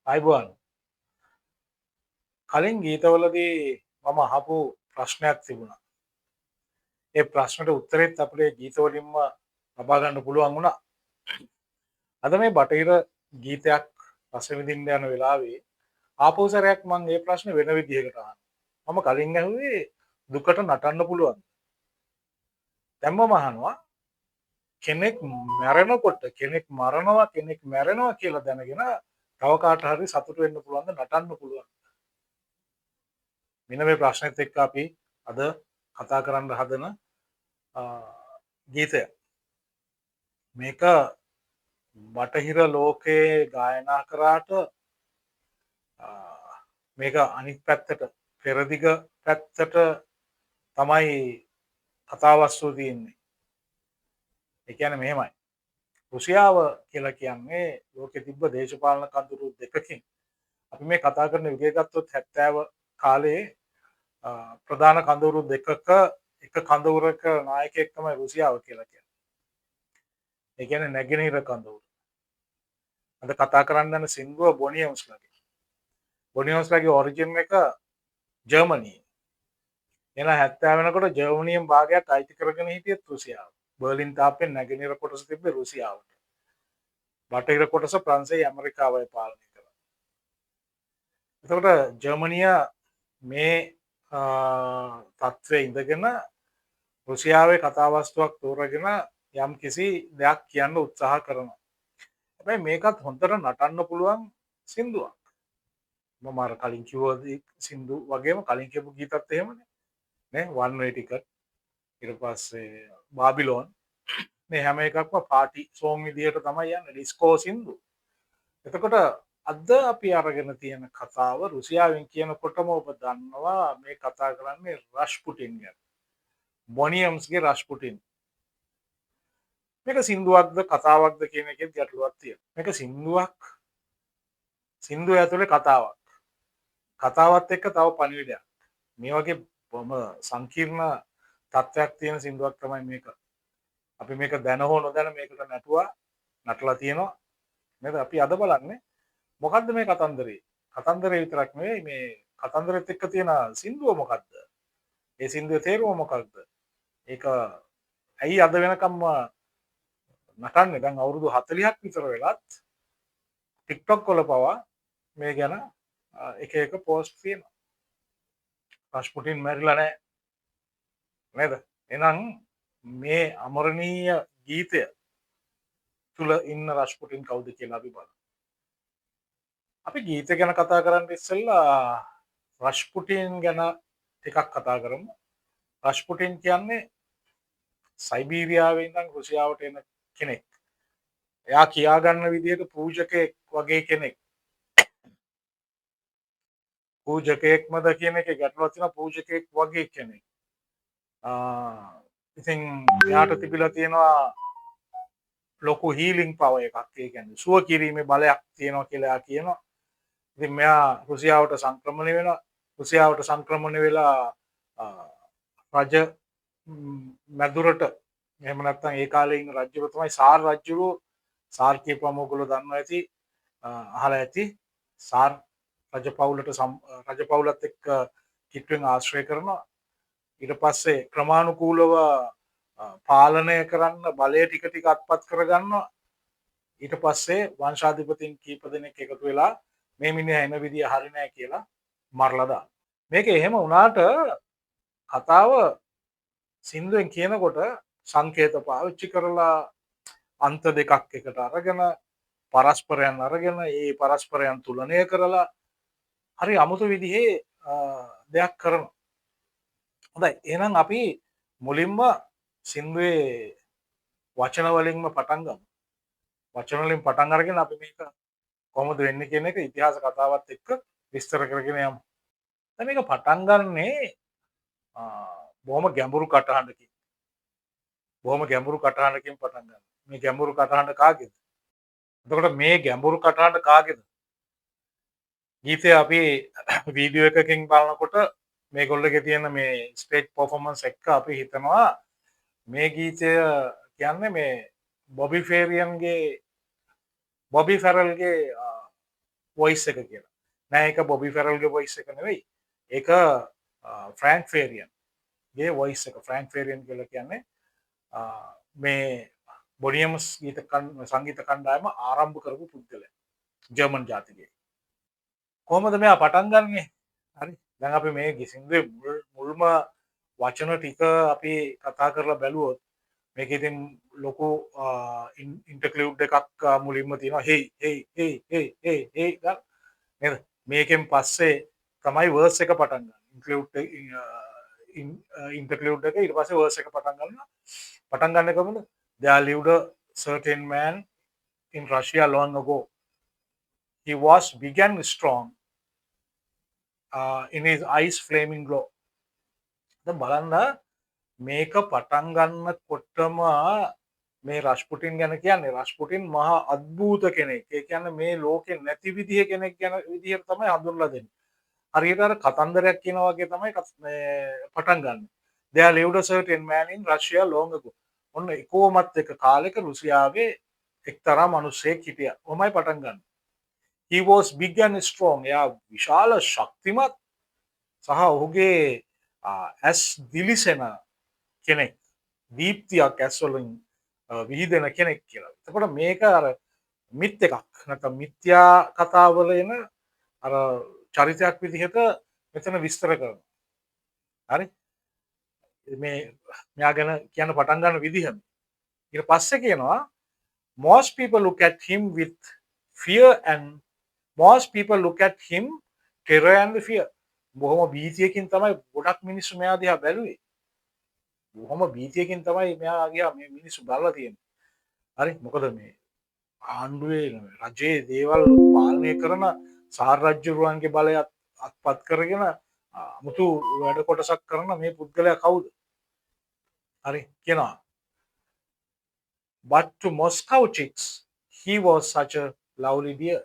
අයිබෝන් කලින් ගීතවලදී මම අහපු ප්‍රශ්නයක් තිබුණා. ඒ ප්‍රශ්නට උත්තරෙත් අපේ ගීතවලින්ම ලබා ගන්න පුළුවන් වුණා. අද මේ බටහිර ගීතයක් රස විඳින්න යන වෙලාවේ ආපහු සැරයක් මම මේ ප්‍රශ්නේ වෙන විදිහකට අහනවා. මම කලින් ඇහුවේ දුකට නටන්න පුළුවන්. දැන් මම අහනවා කෙනෙක් මැරෙනකොට කෙනෙක් මරනවා කෙනෙක් මැරෙනවා කියලා දැනගෙන තව කාට හරි සතුට වෙන්න පුළුවන්ද නටන්න පුළුවන්. මෙන්න මේ ප්‍රශ්නෙත් එක්ක අපි අද කතා කරන්න හදන ගීතය. මේක බටහිර ලෝකයේ ගායනා කරාට මේක අනිත් පැත්තට පෙරදිග පැත්තට තමයි කතාවස්තුව තියෙන්නේ. ඒ කියන්නේ මෙහෙමයි. රුසියාව කියලා කියන්නේ ලෝකෙ තිබ්බ දේශපාලන කඳුරු දෙකකින් අපි මේ කතා කරන යුගය ගත්තොත් 70 කාලේ ප්‍රධාන කඳවුරු දෙකක එක කඳවුරක නායකයෙක් තමයි රුසියාව කියලා කියන්නේ. ඒ කියන්නේ නැගෙනහිර කඳවුර. අද කතා කරන්න යන සින්දුව බොනියම්ස්ලාගේ. බොනියම්ස්ලාගේ ඔරිජින් එක ජර්මනියේ. එන 70 වෙනකොට ජර්මනියෙන් භාගයක් අයිති කරගෙන හිටියත් රුසියාව. බර්ලින් තාප්පෙන් නැගෙනහිර කොටස තිබ්බේ රුසියාවට. බටහිර කොටස ප්‍රංශය ඇමරිකාවයි පාලනය කරා. එතකොට ජර්මනිය මේ තත්ත්වයේ ඉඳගෙන රුසියාවේ කතාවස්තුවක් තෝරගෙන යම් කිසි දෙයක් කියන්න උත්සාහ කරනවා. හැබැයි මේකත් හොඳට නටන්න පුළුවන් සින්දුවක්. මම අර කලින් කිව්ව සින්දු වගේම කලින් කියපු ගීතත් එහෙමනේ. නේ one way ticket ඊට පස්සේ බාබිලෝන් මේ හැම එකක්ම පාටි සෝන් විදියට තමයි යන්නේ ඩිස්කෝ සින්දු. එතකොට අද අපි අරගෙන තියෙන කතාව රුසියාවෙන් කියනකොටම ඔබ දන්නවා මේ කතා කරන්නේ රෂ්පුටින් ගැන. බොනියම්ස්ගේ රෂ්පුටින්. මේක සින්දුවක්ද කතාවක්ද කියන එකෙත් ගැටලුවක් තියෙනවා. මේක සින්දුවක්. සින්දුව ඇතුලේ කතාවක්. කතාවත් එක්ක තව පණිවිඩයක්. මේ වගේ බොහොම සංකීර්ණ තත්ත්වයක් තියෙන සින්දුවක් තමයි මේක. අපි මේක දැන හෝ නොදැන මේකට නටුවා නටලා තියෙනවා. නේද? අපි අද බලන්නේ මොකද්ද මේ කතන්දරේ? කතන්දරේ විතරක් නෙවෙයි මේ කතන්දරෙත් එක්ක තියෙන සින්දුව මොකද්ද? ඒ සින්දුවේ තේරුම මොකක්ද? ඒක ඇයි අද වෙනකම්ම නටන්නේ? දැන් අවුරුදු 40ක් විතර වෙලත් TikTok වල පවා මේ ගැන එක එක පෝස්ට් තියෙනවා. රෂ්පුටින් මැරිලා නැහැ. නේද? එහෙනම් මේ අමරණීය ගීතය තුල ඉන්න රෂ්පුටින් කවුද කියලා අපි බලමු. අපි ගීත ගැන කතා කරන්න ඉස්සෙල්ලා රෂ්පුටින් ගැන ටිකක් කතා කරමු. රෂ්පුටින් කියන්නේ සයිබීරියාවේ ඉඳන් රුසියාවට එන කෙනෙක්. එයා කියා ගන්න විදිහට පූජකයෙක් වගේ කෙනෙක්. පූජකයෙක්මද කියන එකේ ගැටලුවක් තියෙනවා පූජකයෙක් වගේ කෙනෙක්. ඉතින් එයාට තිබිලා තියෙනවා ලොකු හීලින් පවර් එකක්. ඒ කියන්නේ සුව කිරීමේ බලයක් තියෙනවා කියලා එයා කියනවා. ඉතින් මෙයා රුසියාවට සංක්‍රමණය වෙනවා. රුසියාවට සංක්‍රමණය වෙලා රජ මැදුරට එහෙම නැත්නම් ඒ කාලේ ඉන්න රජුව තමයි සාර් රජුව. සාර් කියපුවම ඔයගොල්ලෝ දන්නවා ඇති අහලා ඇති සාර් රජපෞලත් එක්ක කිට්ටුවෙන් ආශ්‍රය කරනවා. ඊට පස්සේ ක්‍රමානුකූලව පාලනය කරන්න බලය ටික ටික අත්පත් කරගන්නවා. ඊට පස්සේ වංශාධිපතීන් කීප දෙනෙක් එකතු වෙලා මේ මිනිහා එන විදිය හරි නෑ කියලා මරලා දානවා. මේක එහෙම වුණාට කතාව සින්දුවෙන් කියනකොට සංකේත පාවිච්චි කරලා අන්ත දෙකක් එකට අරගෙන පරස්පරයන් අරගෙන ඒ පරස්පරයන් තුලනය කරලා හරි අමුතු විදිහේ දෙයක් කරනවා. හොඳයි එහෙනම් අපි මුලින්ම සින්දුවේ වචන වලින්ම පටන් ගමු. වචන වලින් පටන් අරගෙන අපි මේක කොහොමද වෙන්නේ කියන එක ඉතිහාස කතාවත් එක්ක විස්තර කරගෙන යමු. දැන් මේක පටන් ගන්නේ බොහොම ගැඹුරු කටහඬකින්. බොහොම ගැඹුරු කටහඬකින් පටන් ගන්නවා. මේ ගැඹුරු කටහඬ කාගේද? එතකොට මේ ගැඹුරු කටහඬ කාගේද? ගීතය අපි වීඩියෝ එකකින් බලනකොට මේගොල්ලෝගේ තියෙන මේ ස්ටේජ් පර්ෆෝමන්ස් එක අපි හිතනවා මේ ගීතය කියන්නේ මේ බොබි ෆෙරල්ගේ වොයිස් එක කියලා. නෑ ඒක බොබි ෆෙරල්ගේ වොයිස් එක නෙවෙයි. ඒක ෆ්‍රෑන්ක් ෆේරියන්ගේ වොයිස් එක. ෆ්‍රෑන්ක් ෆේරියන් කියලා කියන්නේ මේ බොනියම්ස් සංගීත කණ්ඩායම ආරම්භ කරපු පුද්ගලයා. ජර්මන් ජාතිකයෙක්. කොහොමද මෙයා පටන් ගන්නේ? හරි. දැන් අපි මේ සින්දුවේ මුල්ම වචන ටික අපි කතා කරලා බැලුවොත් මේක ඉතින් ලොකු ඉන්ටර්ක්ලූඩ් එකක් මුලින්ම තියෙනවා. hey hey hey hey hey hey ගන්න නේද? මේකෙන් පස්සේ තමයි වර්ස් එක පටන් ගන්න. ඉන්ටර්ක්ලූඩ් එක ඊට පස්සේ වර්ස් එක පටන් ගන්නවා. පටන් ගන්න කොහොමද? There lived a certain man in Russia long ago. He was big and strong. In his eyes flaming glow. දැන් බලන්න මේක පටන් ගන්නකොටම මේ රස්පුටින් ගැන කියන්නේ රස්පුටින් මහා අద్භූත කෙනෙක්. ඒ කියන්නේ මේ ලෝකේ නැති විදිහ කෙනෙක් ගැන විදිහට තමයි හඳුන්වලා දෙන්නේ. හරියට අර කතන්දරයක් කියනවා වගේ තමයි පටන් ගන්න. There lived a certain man in Russia long ago. ඔන්න කොහොමත් එක කාලෙක රුසියාවේ එක්තරා මිනිසෙක් හිටියා. ඔහමයි පටන් ගන්න. He was big and strong. එයා විශාල ශක්තිමත් සහ ඔහුගේ ඇස් දිලිසෙන කෙනෙක්. දීප්තියක් ඇස් වලින් විහිදෙන කෙනෙක් කියලා. එතකොට මේක අර මිත් එකක් නැත්නම් මිත්‍යා කතාවල එන අර චරිතයක් විදිහට මෙතන විස්තර කරනවා. හරි? මේ මෙයා ගැන කියන්න පටන් ගන්න විදිහ. ඊට පස්සේ කියනවා most people look at him with fear and most people look at him terror and fear. බොහොම භීතියකින් තමයි ගොඩක් මිනිස්සු මෙයා දිහා බැලුවේ. බොහොම භීතියකින් තමයි මෙයා ගියා මේ මිනිස්සු බලලා තියෙන්නේ. හරි? මොකද මේ ආණ්ඩුවේ රජයේ දේවල් පාලනය කරන සාර්රජ්‍යරුවන්ගේ බලය අත්පත් කරගෙන අමුතු වැඩ කොටසක් කරන මේ පුද්ගලයා කවුද? හරි කියනවා. But to Moscow chicks, he was such a lovely dear.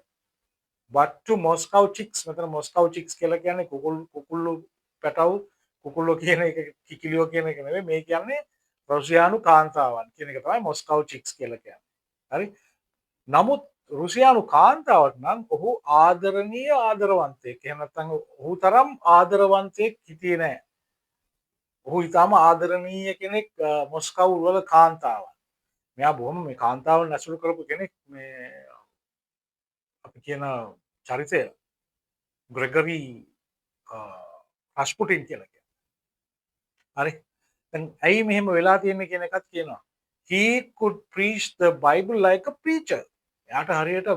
But to Moscow chicks, මෙතන Moscow chicks කියලා කියන්නේ කුකුල්ලු පැටවු කුකුල්ලෝ කියන එක කිකිලියෝ කියන එක නෙවෙයි මේ කියන්නේ රුසියානු කාන්තාවන් කියන එක තමයි Moscow chicks කියලා කියන්නේ. හරි? නමුත් රුසියානු කාන්තාවට නම් ඔහු ආදරණීය ආදරවන්තයෙක්. එහෙම නැත්නම් ඔහු තරම් ආදරවන්තයෙක් හිටියේ නෑ. ඔහු ඊටාම ආදරණීය කෙනෙක් මොස්කව් වල කාන්තාවන්. මෙයා බොහොම මේ කාන්තාවන් ඇසුරු කරපු කෙනෙක් මේ අපි කියන චරිතය ග්‍රෙගරි රස්පුටින් කියලා කියනවා. හරි. දැන් ඇයි මෙහෙම වෙලා තියෙන්නේ කියන එකත් කියනවා. He could preach the Bible like a preacher. එයාට හරියට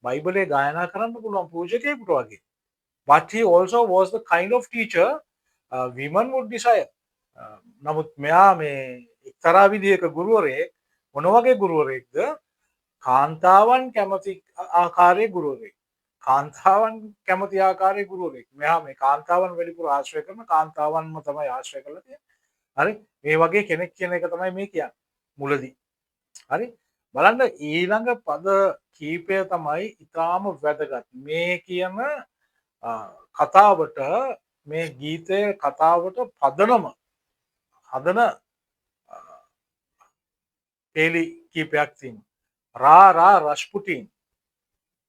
බයිබලේ ගායනා කරන්න පුළුවන් පූජකයෙකුට වගේ. But he also was the kind of teacher women would desire. නමුත් මෙයා මේ එක්තරා විදිහක ගුරුවරයෙක් මොන වගේ ගුරුවරයෙක්ද? කාන්තාවන් කැමති ආකාරයේ ගුරුවරයෙක්. කාන්තාවන් කැමති ආකාරයේ ගුරුවරයෙක්. මෙයා මේ කාන්තාවන් වැඩිපුර ආශ්‍රය කරන කාන්තාවන්ම තමයි ආශ්‍රය කරලා තියෙන්නේ. හරි? මේ වගේ කෙනෙක් කියන එක තමයි මේ කියන්නේ. මුලදී. හරි? බලන්න ඊළඟ පද කීපය තමයි ඊටාම වැදගත්. මේ කියන කතාවට මේ ගීතයේ කතාවට පදනම හදන පේලි කීපයක් තියෙනවා. රා රස්පුටින්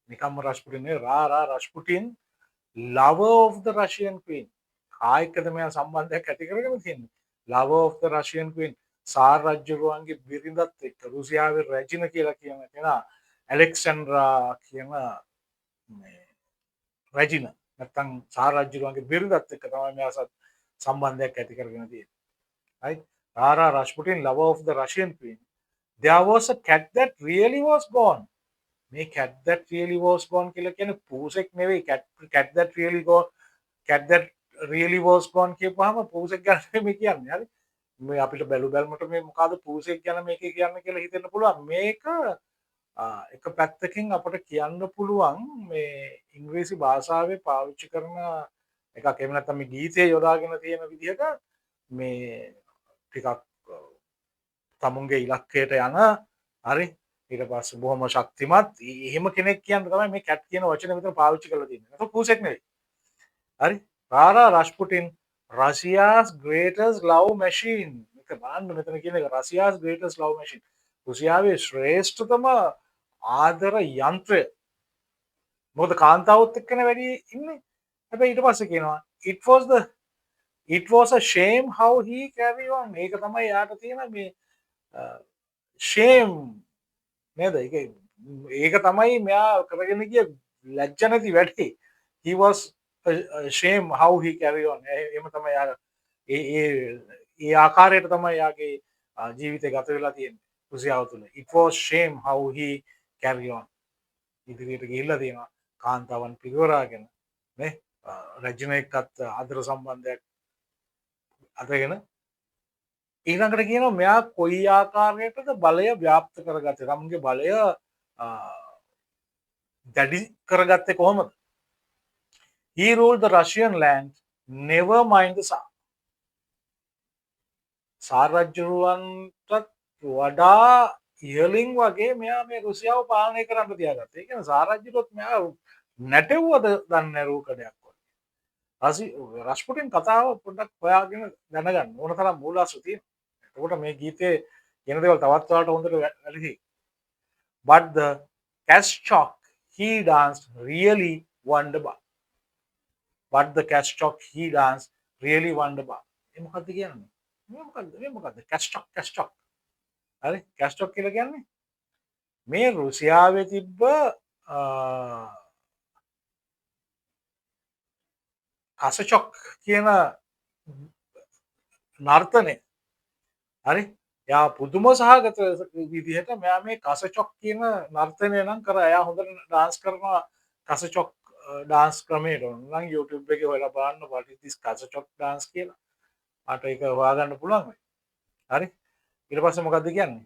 නිකම්ම රස්පුටින් නෙවෙයි රා රස්පුටින් lover of the Russian queen. කායිකද මෙයා සම්බන්ධයක් ඇති කරගෙන තියෙන්නේ. lover of the Russian queen Tsar රජුරුවන්ගේ බිරිඳත් එක්ක රුසියාවේ රැජින කියලා කියන කෙනා ඇලෙක්සැන්ඩ්‍රා කියන මේ රැජින නැත්තම් සාර් රජුරුවන්ගේ බිරිඳත් එක්ක තමයි මෙයා සම්බන්ධයක් ඇති කරගෙන තියෙන්නේ. right? Rara Rasputin, lover of the Russian queen. There was a cat that really was gone. මේ cat that really was gone කියලා කියන්නේ පූසෙක් නෙවෙයි cat that really gone cat that really was gone කියපුවාම පූසෙක් ගැන මේ කියන්නේ හරි මේ අපිට බැලුමට මේ මොකද්ද පූසෙක් ගැන මේකේ කියන්නේ කියලා හිතෙන්න පුළුවන් මේක එක පැත්තකින් අපිට කියන්න පුළුවන් මේ ඉංග්‍රීසි භාෂාවේ පාවිච්චි කරන එකක් එහෙම නැත්නම් මේ ගීතයේ යොදාගෙන තියෙන විදිහට මේ ටිකක් තමුන්ගේ ඉලක්කයට යන හරි ඊට පස්සේ බොහොම ශක්තිමත් එහෙම කෙනෙක් කියන්න තමයි මේ කැට් කියන වචනේ විතර පාවිච්චි කරලා තියෙන්නේ. ඒක පූසෙක් නෙවෙයි. හරි? රාරා රස්පුටින් Russia's greatest love machine. මේක බලන්න මෙතන කියන එක Russia's greatest love machine. රුසියාවේ ශ්‍රේෂ්ඨතම ආදර යන්ත්‍රය. මොකද කාන්තාවත් එක්කනේ වැඩි ඉන්නේ. හැබැයි ඊට පස්සේ කියනවා it was a shame how he carry on. මේක තමයි යාට තියෙන මේ shame නේද? ඒක තමයි මෙයා කරගෙන ගිය ලැජ්ජ නැති වැඩේ. he was a shame how he carry on. එහෙම තමයි යා ඒ ආකාරයට තමයි යාගේ ජීවිතය ගත වෙලා තියෙන්නේ රුසියාව තුළ. it was shame how he carry on. ඉදිරියට ගිහිල්ලා තියෙනවා කාන්තාවන් පිරිවරාගෙන නේ රැජින එක්කත් ආදර සම්බන්ධයක් අතගෙන ඊළඟට කියනවා මෙයා කොයි ආකාරයටද බලය ව්‍යාප්ත කරගත්තේ තමන්ගේ බලය දැඩි කරගත්තේ කොහොමද? he ruled the Russian land, never mind the Tsar. Tsar රජුවන්ටත් වඩා ඉහලින් වගේ මෙයා මේ රුසියාව පාලනය කරන්න තියාගත්තා. ඒ කියන්නේ සාර් රජුටත් මෙයා නැටෙව්වද දන්නේ නැහැ රූකඩයක් වගේ. රස්පුටින් කතාව පොඩ්ඩක් හොයාගෙන දැනගන්න ඕන තරම් මූලාශ්‍ර තියෙනවා. එතකොට මේ ගීතේ කියන දේවල් තවත් ඔයාලට හොඳට වැටහෙයි. But the Kashchok he danced really wonderful. But the Kashchok he danced really wonderful. ඒ මොකද්ද කියන්නේ? මේ මොකද්ද? Kashchok. හරි? Kashchok කියලා කියන්නේ මේ රුසියාවේ තිබ්බ කසචොක් කියන නර්තනය හරි යා පුදුම සහගත විදිහට මෙයා මේ කසචොක් කියන නර්තනය නම් කර එයා හොඳට ඩාන්ස් කරනවා කසචොක් ඩාන්ස් ක්‍රමයට නම් YouTube එකේ හොයලා බලන්න what is this කසචොක් ඩාන්ස් කියලා මට ඒක හොයාගන්න පුළුවන් වෙයි හරි ඊට පස්සේ මොකද්ද කියන්නේ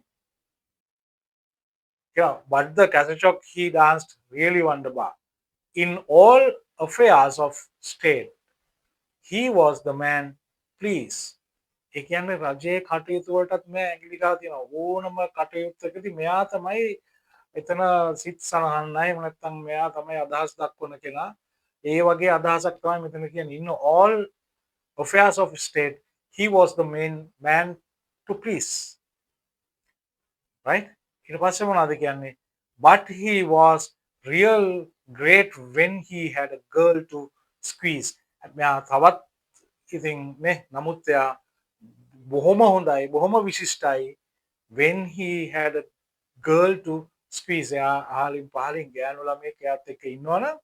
yeah but the Kazachok he danced really wonderful in all affairs of state he was the man please ඒ කියන්නේ රජයේ කටයුතු වලටත් මේ ඇඟිලි ගහලා තියෙනවා ඕනම කටයුත්තකදී මෙයා තමයි එතන සිත් සනහන්නයි එහෙම නැත්නම් මෙයා තමයි අදහස් දක්වන කෙනා ඒ වගේ අදහසක් තමයි මෙතන කියන්නේ in all affairs of state he was the main man to please right ඊට පස්සේ මොනවද කියන්නේ but he was real great when he had a girl to squeeze මෙයා තවත් ඉතින් නේ නමුත් එයා බොහොම හොඳයි බොහොම විශිෂ්ටයි when he had a girl to squeeze එයා අහලින් පහලින් ගෑනු ළමයෙක් එයාත් එක්ක ඉන්නවනම්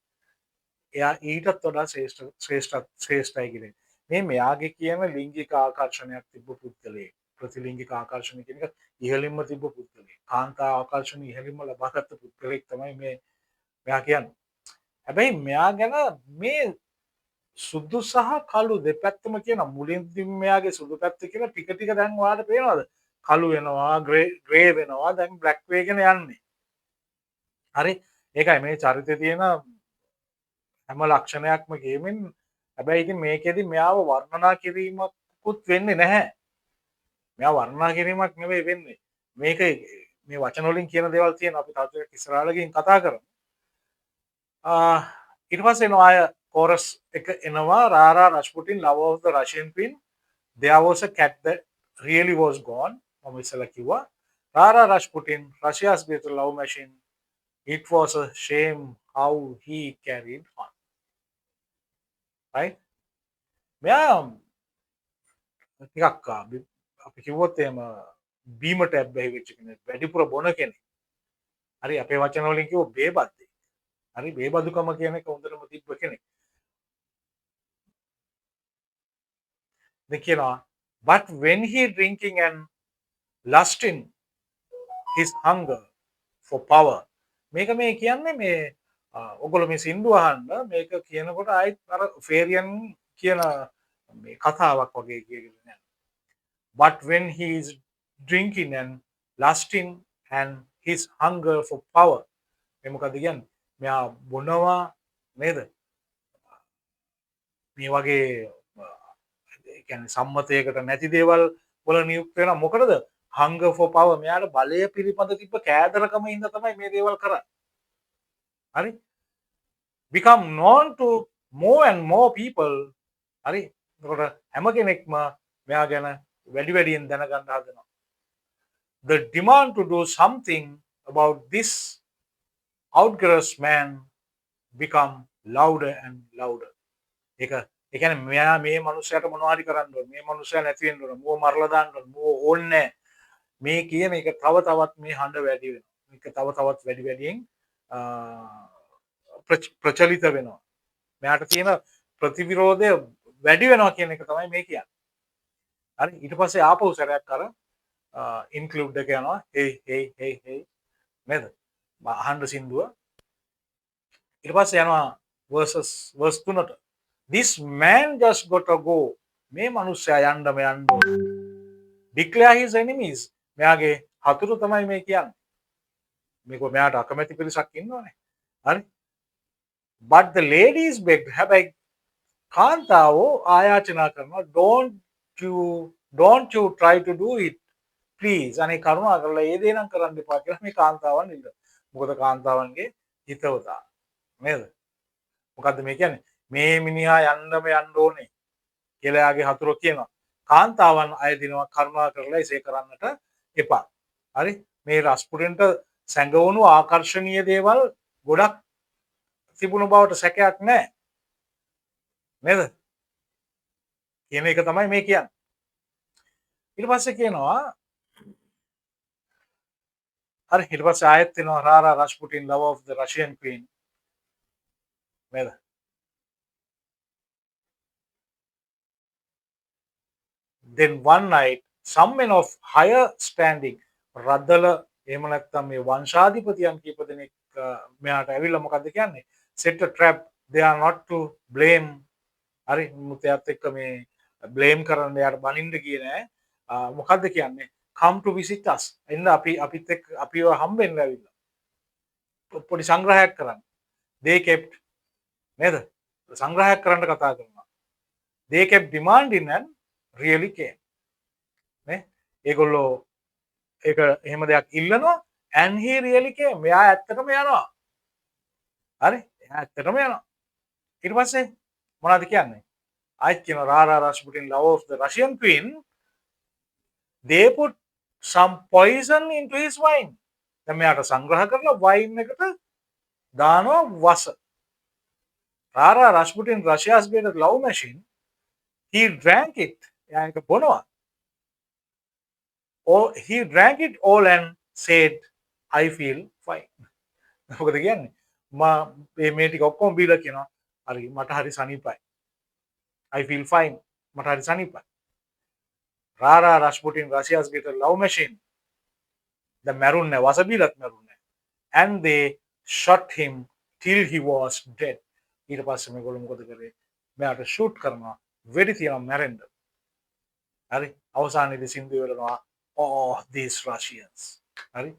එයා ඊටත් වඩා ශ්‍රේෂ්ඨයි කියන්නේ මේ මෙයාගේ කියන ලිංගික ආකර්ෂණයක් තිබ්බ පුද්ගලයෙක් ප්‍රතිලිංගික ආකර්ෂණ කියන එක ඉහළින්ම තිබ්බ පුද්ගලයෙක් කාන්තා ආකර්ෂණ ඉහළින්ම ලබාගත් පුද්ගලයෙක් තමයි මේ මෙයා කියන්නේ හැබැයි මෙයා ගැන මේ සුදු සහ කළු දෙපැත්තම කියන මුලින්දි මෙයාගේ සුදු පැත්ත කියලා ටික ටික දැන් ඔයාලට පේනවද කළු වෙනවා ග්‍රේ වෙනවා දැන් බ්ලැක් වේගෙන යන්නේ හරි ඒකයි මේ චරිතේ තියෙන හැම ලක්ෂණයක්ම ගේමින් හැබැයි ඉතින් මේකෙදි මෙයාව වර්ණනා කිරීමකුත් වෙන්නේ නැහැ මෙයා වර්ණනා කිරීමක් නෙවෙයි වෙන්නේ මේක මේ වචන වලින් කියන දේවල් තියෙන අපි තවත් ටිකක් ඉස්සරහට ගිහින් කතා කරමු ඊට පස්සේ එනවා අය chorus එක එනවා Rara Rasputin love of the Russian queen there was a cat that really was gone මම ඉස්සෙල්ලා කිව්වා Rara Rasputin Russia's great love machine it was a shame how he carried on right මෙයා ටිකක් අපි කිව්වොත් එහෙම බීමට ඇබ්බැහි වෙච්ච කෙනෙක් වැඩිපුර බොන කෙනෙක් හරි අපේ වචන වලින් කිව්වොත් බේබද්දේ හරි බේබදුකම කියන එක හොඳටම තිබ්බ කෙනෙක් කියනවා but when he drinking and lusting his hunger for power මේක මේ කියන්නේ මේ ඔගොල්ලෝ මේ සින්දු අහන්න මේක කියනකොට ආයිත් අර ෆේරියන් කියන මේ කතාවක් වගේ කියගෙන යනවා but when he is drinking and lusting and his hunger for power මේ මොකද කියන්නේ මෙයා බොනවා නේද මේ වගේ කියන්නේ සම්මතයකට නැති දේවල් වල නියුක්ත වෙනවා මොකටද hunger for power මෙයාට බලය පිළිබඳ තිබ්බ කෑදරකම හින්දා තමයි මේ දේවල් කරන්නේ හරි become known to more and more people හරි එතකොට හැම කෙනෙක්ම මෙයා ගැන වැඩි වැඩියෙන් දැනගන්න හදනවා the demand to do something about this outgress man become louder and louder. ඒක ඒ කියන්නේ මෙයා මේ මනුස්සයාට මොනවා හරි කරන්න ඕන. මේ මනුස්සයා නැති වෙන්න ඕන. මුව මරලා දාන්න ඕන. මුව ඕන්නේ නැහැ. මේ කියන එක තව තවත් මේ හඬ වැඩි වෙනවා. මේක තව තවත් වැඩි වැඩියෙන් අ, ප්‍රචලිත වෙනවා. මෙයාට තියෙන ප්‍රතිවිරෝධය වැඩි වෙනවා කියන එක තමයි මේ කියන්නේ. හරි ඊට පස්සේ ආපහු සැරයක් අර ඉන්ක්ලූඩ් එක යනවා. hey hey hey hey නේද? අහන්න සින්දුව. ඊට පස්සේ යනවා verse 3ට. This man just gotta go. මේ මනුස්සයා යන්නම යන්න ඕන. Declare his enemies. මෙයාගේ හතුරු තමයි මේ කියන්නේ. මේක මෙයාට අකමැති පිරිසක් ඉන්නවනේ. හරි? But the ladies begged. හැබැයි කාන්තාවෝ ආයාචනා කරනවා don't you try to do it. Please. අනේ කරුණා කරලා ඒ දේ නම් කරන්න එපා කියලා මේ කාන්තාවන් ඉල්ලනවා. මොකද කාන්තාවන්ගේ හිතවතා. නේද? මොකද්ද මේ කියන්නේ? මේ මිනිහා යන්නම යන්න ඕනේ කියලා යාගේ හතුරු කියනවා. කාන්තාවන් අය දිනවා කරුණා කරලා එසේ කරන්නට එපා. හරි? මේ රස්පුටින්ට සැඟවුණු ආකර්ශනීය දේවල් ගොඩක් තිබුණු බවට සැකයක් නැහැ. නේද? කියන එක තමයි මේ කියන්නේ. ඊට පස්සේ කියනවා හරි ඊට පස්සේ ආයෙත් එනවා රාරා රස්පුටින් love of the Russian queen. නේද? Then one night some men of higher standing රදල එහෙම නැත්නම් මේ වංශාධිපතියන් කීප දෙනෙක් මෙයාට ඇවිල්ලා මොකද්ද කියන්නේ? set a trap. They are not to blame. හරි මුතයත් එක්ක මේ blame කරන්න යාට බනින්න ගියේ නෑ. මොකද්ද කියන්නේ? come to visit us. එන්න අපිත් එක්ක අපිව හම්බෙන්න ඇවිල්ලා. පොඩි සංග්‍රහයක් කරන්න. they kept නේද? සංග්‍රහයක් කරන්න කතා කරනවා. they kept demanding and really came. නේ? ඒගොල්ලෝ ඒක එහෙම දෙයක් ඉල්ලනවා and he really came. මෙයා ඇත්තටම යනවා. හරි? එයා ඇත්තටම යනවා. ඊට පස්සේ මොනවද කියන්නේ? ආයෙත් කියනවා රාරා රස්පුටින් love of the Russian queen. They put some poison into his wine. දැන් මෙයාට සංග්‍රහ කරලා වයින් එකට දානවා වස. රාරා රස්පුටින් Russia's greatest love machine. He drank it. එයා ඒක බොනවා. Or he drank it all and said I feel fine. මොකද කියන්නේ? මේ ටික ඔක්කොම බීලා කියනවා හරි මට හරි සනීපයි. I feel fine. මට හරි සනීපයි. රාරා රස්පුටින් Russia's greatest love machine. The මැරුන්නේ වස බීලත් මැරුන්නේ. And they shot him till he was dead. ඊට පස්සේ මේගොල්ලෝ මොකද කරේ? මෙයාට ෂූට් කරනවා. වෙඩි තියනවා මැරෙන්න. හරි අවසානයේදී සින්දු ඉවරනවා oh these Russians. හරි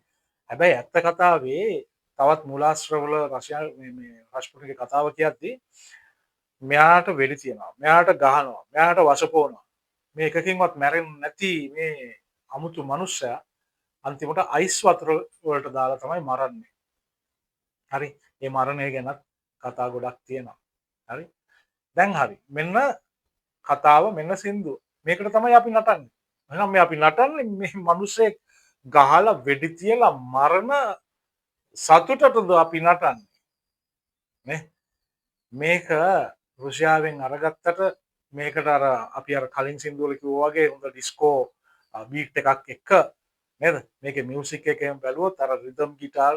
හැබැයි ඇත්ත කතාවේ තවත් මූලාශ්‍රවල රෂ්‍යානු මේ රස්පුටින්ගේ කතාව කියද්දී මෙයාට වෙඩි තියනවා මෙයාට ගහනවා මෙයාට වශපෝනවා මේ එකකින්වත් මැරෙන්නේ නැති මේ අමුතු මනුස්සයා අන්තිමට අයිස් වතුර වලට දාලා තමයි මරන්නේ. හරි මේ මරණය ගැන කතා ගොඩක් තියෙනවා. හරි දැන් හරි මෙන්න කතාව මෙන්න සින්දුව. මේකට තමයි අපි නටන්නේ. එහෙනම් මේ අපි නටන්නේ මේ මිනිස්සෙක් ගහලා වෙඩි තියලා මරණ සතුටටද අපි නටන්නේ. නේ? මේක රුසියාවෙන් අරගත්තට මේකට අර අපි අර කලින් සින්දුවල කිව්වා වගේ හොඳ ඩිස්කෝ බීට් එකක් එක්ක නේද? මේකේ මියුසික් එක එහෙම බැලුවොත් අර රිද්ම් ගිටාර්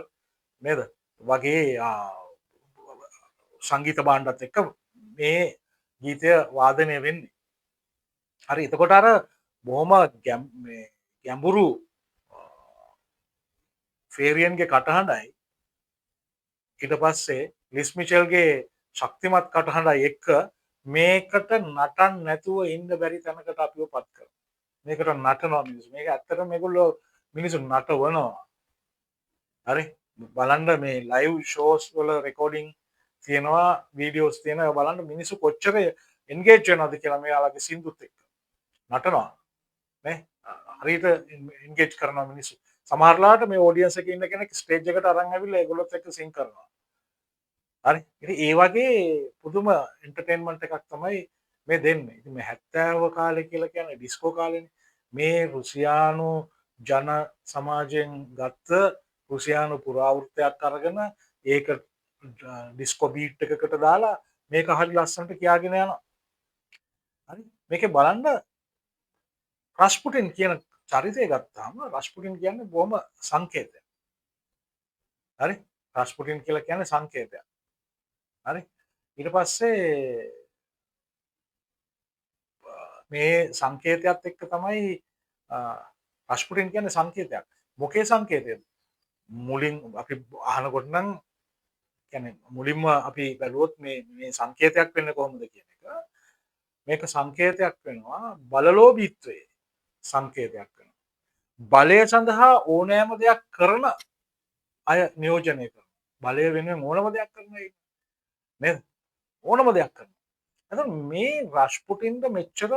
නේද? වගේ සංගීත භාණ්ඩත් එක්ක මේ ගීතය වාදනය වෙන්නේ. හරි එතකොට අර බොහොම ගැඹුරු ෆේරියන්ගේ කටහඬයි ඊට පස්සේ ලිස් මිචෙල්ගේ ශක්තිමත් කටහඬයි එක්ක මේකට නටන්න නැතුව ඉන්න බැරි තැනකට අපිව පත් කරනවා. මේකට නටනවා මිනිස්සු. මේක ඇත්තටම මේගොල්ලෝ මිනිස්සු නටවනවා. හරි බලන්න මේ ලයිව් ෂෝස් වල රෙකෝඩින් තියෙනවා වීඩියෝස් තියෙනවා බලන්න මිනිස්සු කොච්චර එන්ගේජ් වෙනවද කියලා මෙයාලගේ සින්දුත් එක්ක. නටනවා නේ හරියට එන්ගේජ් කරනවා මිනිස්සු. සමහරලාට මේ ඔඩියන්ස් එකේ ඉන්න කෙනෙක් ස්ටේජ් එකට අරන් ඇවිල්ලා ඒගොල්ලොත් එක්ක සින් කරනවා. හරි ඉතින් ඒ වගේ පුදුම එන්ටර්ටේන්මන්ට් එකක් තමයි මේ දෙන්නේ. ඉතින් මේ 70 කාලේ කියලා කියන්නේ ඩිස්කෝ කාලේනේ. මේ රුසියානු ජන සමාජයෙන් ගත්ත රුසියානු පුරාවෘත්තයක් අරගෙන ඒක ඩිස්කෝ බීට් එකකට දාලා මේක හරි ලස්සනට කියාගෙන යනවා. හරි මේකේ බලන්න රස්පුටින් කියන චරිතය ගත්තාම රස්පුටින් කියන්නේ බොහොම සංකේතයක්. හරි රස්පුටින් කියලා කියන්නේ සංකේතයක්. හරි ඊට පස්සේ මේ සංකේතයත් එක්ක තමයි රස්පුටින් කියන්නේ සංකේතයක්. මොකේ සංකේතයද? මුලින් අපි අහනකොට නම් කියන්නේ මුලින්ම අපි බැලුවොත් මේ සංකේතයක් වෙන්නේ කොහොමද කියන එක. මේක සංකේතයක් වෙනවා බලලෝභීත්වයේ සංකේතයක් වෙනවා. බලය සඳහා ඕනෑම දෙයක් කරන අය නියෝජනය කරනවා. බලය වෙනුවෙන් ඕනම දෙයක් කරනවා නේද? ඕනම දෙයක් කරනවා. එතකොට මේ රස්පුටින්ට මෙච්චර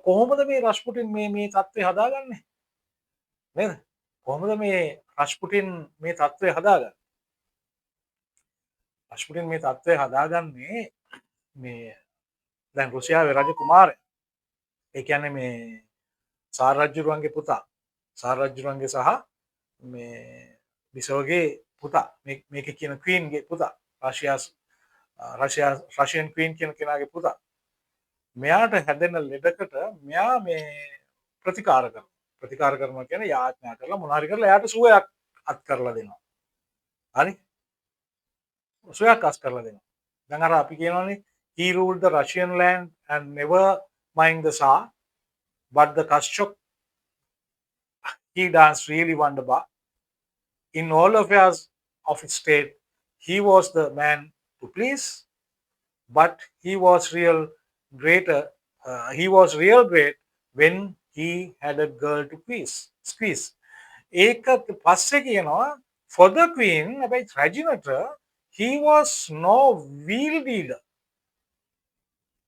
කොහොමද මේ රස්පුටින් මේ තත්ත්වය හදාගන්නේ? නේද? කොහොමද මේ රස්පුටින් මේ තත්ත්වය හදාගන්නේ? රස්පුටින් මේ තත්ත්වය හදාගන්නේ මේ දැන් රුසියාවේ රජ කුමාරයා. ඒ කියන්නේ මේ සාර් රජුරුවන්ගේ පුතා. සාර් රජුරුවන්ගේ සහ මේ බිසෝගේ පුතා. මේකේ කියන ක්වීන්ගේ පුතා. රෂියන් ක්වීන් කියන කෙනාගේ පුතා. මෙයාට හැදෙන ලෙඩකට මෙයා මේ ප්‍රතිකාර කරනවා. ප්‍රතිකාර කරනවා කියන්නේ යාඥා කරලා මොනවා හරි කරලා එයාට සුවයක් අත් කරලා දෙනවා. හරි? සුවයක් අත් කරලා දෙනවා. දැන් අර අපි කියනවානේ he ruled the Russian land and never mind the Tsar, but the Khrushchev he danced really wonderful. In all affairs of his state, he was the man to please, but he was greater. He was real great when he had a girl to squeeze. ඒකත් පස්සේ කියනවා for the queen about Reginald, he was no wheel dealer.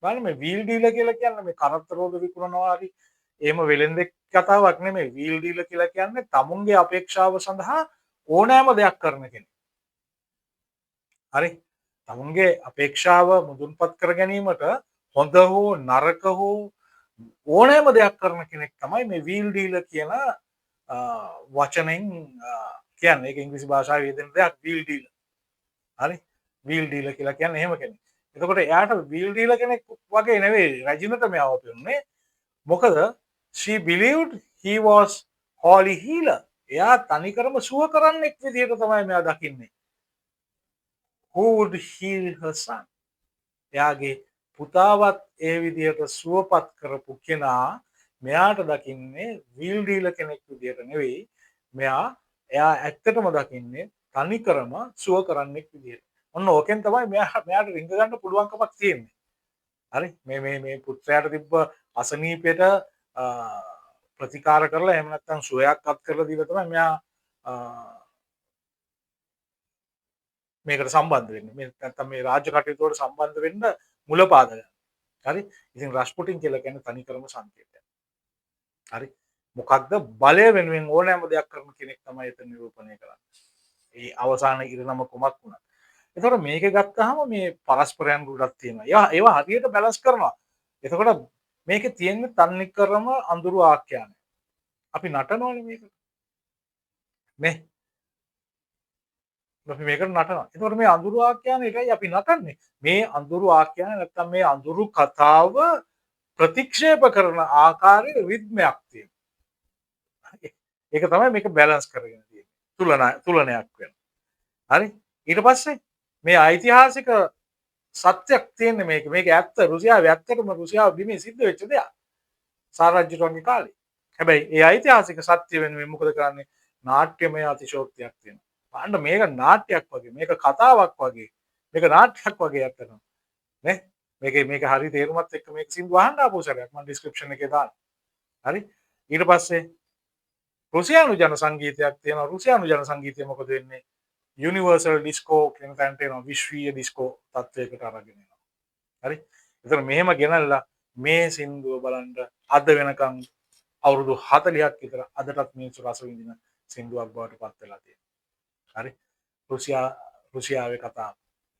බලන්න මේ wheel dealer කියලා කියන්නේ මේ කරත්තරෝද විකුණනවා හරි එහෙම වෙලෙන්දෙක් කතාවක් නෙමෙයි. wheel dealer කියලා කියන්නේ තමුන්ගේ අපේක්ෂාව සඳහා ඕනෑම දෙයක් කරන කෙනෙක්. හරි තමුන්ගේ අපේක්ෂාව මුදුන්පත් කර ගැනීමට හොඳ හෝ නරක හෝ ඕනෑම දෙයක් කරන කෙනෙක් තමයි මේ wheel dealer කියන වචනෙන් කියන්නේ. ඒක ඉංග්‍රීසි භාෂාවේ යෙදෙන දෙයක් wheel dealer. හරි wheel dealer කියලා කියන්නේ එහෙම කෙනෙක්. එතකොට එයාට wheel dealer කෙනෙක් වගේ නෙවෙයි රැජිනට මෙයාව පෙන්නේ. මොකද she believed he was holy healer. එයා තනිකරම සුව කරන්නෙක් විදිහට තමයි මෙයා දකින්නේ. who would heal her son. එයාගේ පුතාවත් ඒ විදිහට සුවපත් කරපු කෙනා මෙයාට දකින්නේ wheel dealer කෙනෙක් විදිහට නෙවෙයි. එයා ඇත්තටම දකින්නේ තනිකරම සුව කරන්නෙක් විදිහට. ඔන්න ඕකෙන් තමයි මෙයාට රිංග ගන්න පුළුවන්කමක් තියෙන්නේ. හරි මේ පුත්‍රයාට තිබ්බ අසනීපයට ප්‍රතිකාර කරලා එහෙම නැත්නම් සුවයක් අත් කරලා දීලා තමයි මෙයා මේකට සම්බන්ධ වෙන්නේ. මේ නැත්නම් මේ රාජ්‍ය කටයුතු වලට සම්බන්ධ වෙන්න මුල පාදගන්න. හරි ඉතින් රස්පුටින් කියලා කියන්නේ තනිකරම සංකේතයක්. හරි මොකක්ද බලය වෙනුවෙන් ඕනෑම දෙයක් කරන කෙනෙක් තමයි එතන නිරූපණය කරන්නේ. ඒ අවසාන ඉරණම කුමක් වුණත්. එතකොට මේක ගත්තාම මේ පරස්පරයන් ගොඩක් තියෙනවා. ඒවා හරියට බැලන්ස් කරනවා. එතකොට මේකේ තියෙන්නේ තන්නිකරම අඳුරු ආඛ්‍යානය. අපි නටනවනේ මේක. නේ? අපි මේකට නටනවා. එතකොට මේ අඳුරු ආඛ්‍යානය එකයි අපි නටන්නේ. මේ අඳුරු ආඛ්‍යානය නැත්තම් මේ අඳුරු කතාව ප්‍රතික්ෂේප කරන ආකාරයේ රිද්මයක් තියෙනවා. ඒක තමයි මේක බැලන්ස් කරගෙන තියෙන්නේ. තුලනයක් වෙනවා. හරි? ඊට පස්සේ මේ ඓතිහාසික සත්‍යයක් තියෙන්නේ මේක ඇත්ත රුසියාවේ ඇත්තටම රුසියාව බිමේ සිද්ධ වෙච්ච දෙයක්. සාරජ්‍යරුවන්ගේ කාලේ. හැබැයි ඒ ඓතිහාසික සත්‍ය වෙනුවෙන් මොකද කරන්නේ? නාට්‍යමය අතිශෝක්තියක් තියෙනවා. බලන්න මේක නාට්‍යයක් වගේ, මේක කතාවක් වගේ, මේක නාට්‍යයක් වගේ ඇත්තටම. නේ? මේක හරි තේරුමත් එක්ක මේක සින්දු අහන්න ආපු සරයක් මම ඩිස්ක්‍රිප්ෂන් එකේ දාන්න. හරි? ඊට පස්සේ රුසියානු ජන සංගීතයක් තියෙනවා. රුසියානු ජන සංගීතය මොකද වෙන්නේ? යුනිවර්සල් ඩිස්කෝ කියන තැනට එනවා. විශ්වීය ඩිස්කෝ තත්වයකට අරගෙන එනවා. හරි? ඒතර මෙහෙම ගෙනල්ලා මේ සින්දුව බලන්න අද වෙනකන් අවුරුදු 40ක් විතර අදටත් මිනිස්සු රස විඳින සින්දුවක් බවට පත් වෙලා තියෙනවා. හරි? රුසියාවේ කතාව.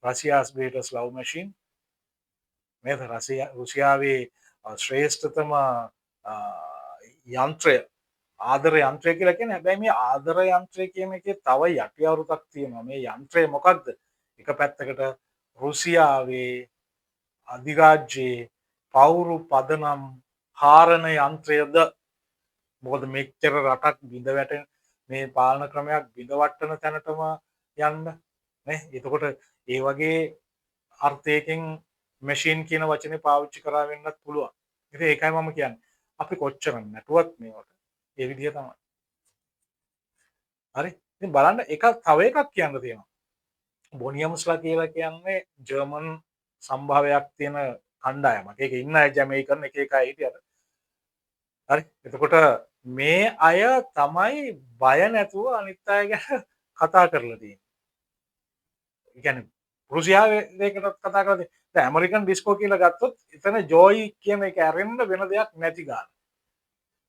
Russia's greatest love machine. මේ රුසියාවේ ශ්‍රේෂ්ඨතම යන්ත්‍රය ආදර යන්ත්‍රය කියලා කියන්නේ. හැබැයි මේ ආදර යන්ත්‍රය කියන එකේ තව යටි අරුතක් තියෙනවා. මේ යන්ත්‍රය මොකක්ද? එක පැත්තකට රුසියාවේ අධිරාජ්‍යයේ පවුරු පදනම් හාරණ යන්ත්‍රයද මොකද මෙච්චර රටක් බිඳ වැටෙන මේ පාලන ක්‍රමයක් බිඳවට්ටන තැනටම යන්න නේ එතකොට ඒ වගේ අර්ථයකින් මැෂින් කියන වචනේ පාවිච්චි කරා වෙන්නත් පුළුවන්. ඉතින් ඒකයි මම කියන්නේ. අපි කොච්චර නැටුවත් මේවට ඒ විදිහ තමයි. හරි. ඉතින් බලන්න එක තව එකක් කියන්න තියෙනවා. බොනියම්ස්ලා කියලා කියන්නේ ජර්මන් සම්භාවයක් තියෙන කණ්ඩායමක්. ඒකේ ඉන්න අය ජමයිකන් එක එක අය හිටියට. හරි. එතකොට මේ අය තමයි බය නැතුව අනිත් අය ගැන කතා කරලා තියෙන්නේ. ඒ කියන්නේ රුසියාවේ දෙයකටත් කතා කරලා තියෙන්නේ. දැන් ඇමරිකන් ඩිස්කෝ කියලා ගත්තොත් එතන ජෝයි කියන එක ඇරෙන්න වෙන දෙයක් නැති ගන්න.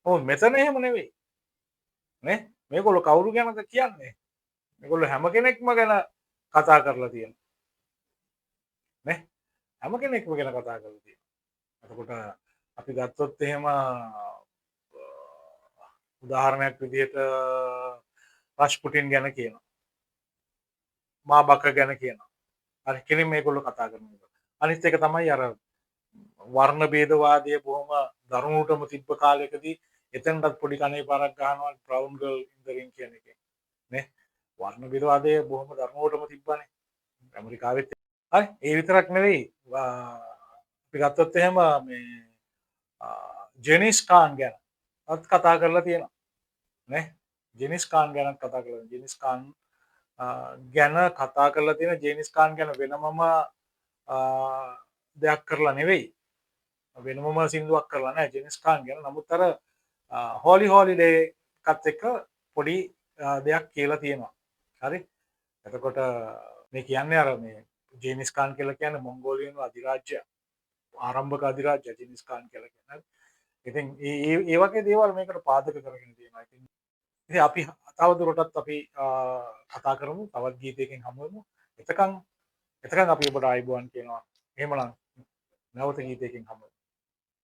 ඔව් මෙතන එහෙම නෙවෙයි. නේ? මේගොල්ලෝ කවුරු ගැනද කියන්නේ? මේගොල්ලෝ හැම කෙනෙක්ම ගැන කතා කරලා තියෙනවා. නේ? හැම කෙනෙක්ම ගැන කතා කරලා තියෙනවා. එතකොට අපි ගත්තොත් එහෙම උදාහරණයක් විදිහට රෂ්පුටින් ගැන කියනවා. මා බක ගැන කියනවා. හරි කෙලින් මේගොල්ලෝ කතා කරනවා. අනිත් එක තමයි අර වර්ණ භේදවාදය බොහොම දරුණුටම තිබ්බ කාලෙකදී එතනටත් පොඩි කණේ පාරක් ගහනවා බ්‍රවුන් ගර්ල් ඉන් ද රින් කියන එකේ. නේ? වර්ණ භේදවාදය බොහොම දරුණුටම තිබ්බනේ. ඇමරිකාවෙත් හරි ඒ විතරක් නෙවෙයි අපි ගත්තොත් එහෙම මේ ජෙනිස් කාන් ගැන කතා කරලා තියෙනවා. නේ? ජෙනිස් කාන් ගැනත් කතා කරලා ජෙනිස් කාන් ගැන කතා කරලා තියෙන ජේනිස් කාන් ගැන වෙනමම දෙයක් කරලා නෙවෙයි වෙනමම සින්දුවක් කරලා නැහැ ජේනිස් කාන් ගැන. නමුත් අර හෝලි හෝලිඩේ එකත් එක්ක පොඩි දෙයක් කියලා තියෙනවා. හරි. එතකොට මේ කියන්නේ අර මේ ජේනිස් කාන් කියලා කියන්නේ මොංගෝලියානු අධිරාජ්‍ය ආරම්භක අධිරාජ්‍ය ජේනිස් කාන් කියලා කියන්නේ. ඉතින් ඒ වගේ දේවල් මේකට පාදක කරගෙන තියෙනවා. ඉතින් අපි තවදුරටත් අපි කතා කරමු තවත් ගීතයකින් හමු වෙමු. එතකන් අපි ඔබට ආයුබෝවන් කියනවා. එහෙමනම් නැවත ගීතයකින් හමු